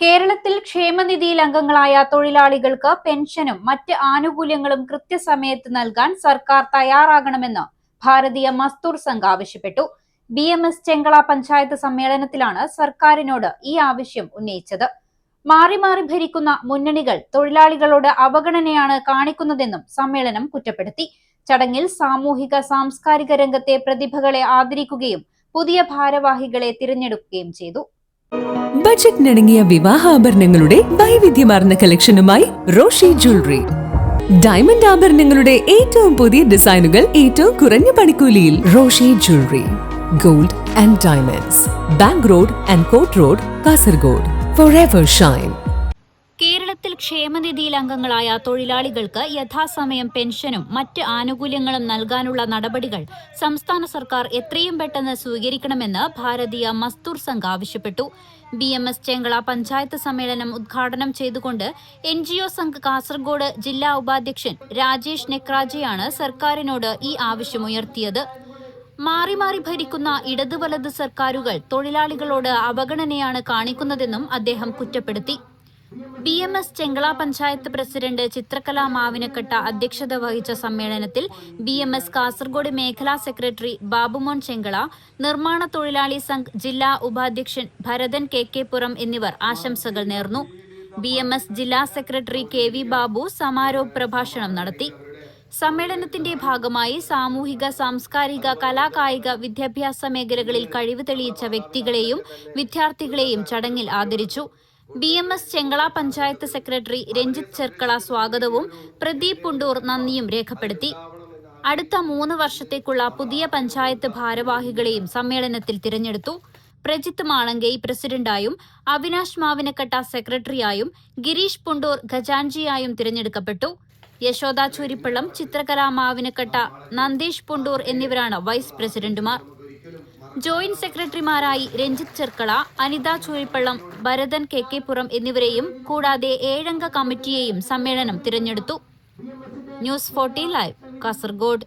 കേരളത്തിൽ ക്ഷേമനിധിയിൽ അംഗങ്ങളായ തൊഴിലാളികൾക്ക് പെൻഷനും മറ്റ് ആനുകൂല്യങ്ങളും കൃത്യസമയത്ത് നൽകാൻ സർക്കാർ തയ്യാറാകണമെന്ന് ഭാരതീയ മസ്ദൂർ സംഘ് ആവശ്യപ്പെട്ടു. BMS ചെങ്കള പഞ്ചായത്ത് സമ്മേളനത്തിലാണ് സർക്കാരിനോട് ഈ ആവശ്യം ഉന്നയിച്ചത്. മാറി മാറി ഭരിക്കുന്ന മുന്നണികൾ തൊഴിലാളികളോട് അവഗണനയാണ് കാണിക്കുന്നതെന്നും സമ്മേളനം കുറ്റപ്പെടുത്തി. ചടങ്ങിൽ സാമൂഹിക സാംസ്കാരിക രംഗത്തെ പ്രതിഭകളെ ആദരിക്കുകയും പുതിയ ഭാരവാഹികളെ തിരഞ്ഞെടുക്കുകയും ചെയ്തു. ബജറ്റിനിണങ്ങിയ വിവാഹാഭരണങ്ങളുടെ വൈവിധ്യമാർന്ന കളക്ഷനുമായി റോഷി ജ്വല്ലറി. ഡയമണ്ട് ആഭരണങ്ങളുടെ ഏറ്റവും പുതിയ ഡിസൈനുകൾ ഏറ്റവും കുറഞ്ഞ പണിക്കൂലിയിൽ. Roshi jewellery, gold and diamonds, bank road and കോട്ട് റോഡ്, കാസർഗോഡ്. Forever shine. കേരളത്തിൽ ക്ഷേമനിധിയിൽ അംഗങ്ങളായ തൊഴിലാളികൾക്ക് യഥാസമയം പെൻഷനും മറ്റ് ആനുകൂല്യങ്ങളും നൽകാനുള്ള നടപടികൾ സംസ്ഥാന സർക്കാർ എത്രയും പെട്ടെന്ന് സ്വീകരിക്കണമെന്ന് ഭാരതീയ മസ്ദൂർ സംഘ് ആവശ്യപ്പെട്ടു. BMS ചെങ്കള പഞ്ചായത്ത് സമ്മേളനം ഉദ്ഘാടനം ചെയ്തുകൊണ്ട് NGO സംഘ് കാസർഗോഡ് ജില്ലാ ഉപാധ്യക്ഷൻ രാജേഷ് നെക്രാജയാണ് സർക്കാരിനോട് ഈ ആവശ്യമുയർത്തിയത്. മാറി മാറി ഭരിക്കുന്ന ഇടതു വലത് സർക്കാരുകൾ തൊഴിലാളികളോട് അവഗണനയാണ് കാണിക്കുന്നതെന്നും അദ്ദേഹം കുറ്റപ്പെടുത്തി. BMS ചെങ്കള പഞ്ചായത്ത് പ്രസിഡന്റ് ചിത്രകല മാവിനക്കട്ട അധ്യക്ഷത വഹിച്ച സമ്മേളനത്തിൽ BMS കാസർഗോഡ് മേഖലാ സെക്രട്ടറി ബാബുമോൻ ചെങ്കള, നിർമ്മാണ തൊഴിലാളി സംഘ് ജില്ലാ ഉപാധ്യക്ഷൻ ഭരതൻ KK പുറം എന്നിവർ ആശംസകൾ നേർന്നു. BMS ജില്ലാ സെക്രട്ടറി KV ബാബു സമാരോപ പ്രഭാഷണം നടത്തി. സമ്മേളനത്തിന്റെ ഭാഗമായി സാമൂഹിക, സാംസ്കാരിക, കലാകായിക, വിദ്യാഭ്യാസ മേഖലകളിൽ കഴിവ് തെളിയിച്ച വ്യക്തികളെയും വിദ്യാർത്ഥികളെയും ചടങ്ങിൽ ആദരിച്ചു. BMS ചെങ്കള പഞ്ചായത്ത് സെക്രട്ടറി രഞ്ജിത്ത് ചെർക്കള സ്വാഗതവും പ്രദീപ് പുണ്ടൂർ നന്ദിയും രേഖപ്പെടുത്തി. അടുത്ത 3 വർഷത്തേക്കുള്ള പുതിയ പഞ്ചായത്ത് ഭാരവാഹികളെയും സമ്മേളനത്തിൽ തിരഞ്ഞെടുത്തു. പ്രജിത്ത് മാളങ്കൈ പ്രസിഡന്റായും അവിനാഷ് മാവിനക്കട്ട സെക്രട്ടറിയായും ഗിരീഷ് പുണ്ടൂർ ഖജാൻജിയായും തിരഞ്ഞെടുക്കപ്പെട്ടു. യശോദ ചൂരിപ്പള്ളം, ചിത്രകല മാവിനക്കട്ട, നന്ദീഷ് പുണ്ടൂർ എന്നിവരാണ് വൈസ് പ്രസിഡന്റുമാർ. ജോയിന്റ് സെക്രട്ടറിമാരായി രഞ്ജിത്ത് ചെർക്കള, അനിത ചൂരിപ്പള്ളം, ഭരതൻ KK പുറം എന്നിവരെയും കൂടാതെ 7 അംഗ കമ്മിറ്റിയെയും സമ്മേളനം തിരഞ്ഞെടുത്തു. News 40 live, Kasaragod.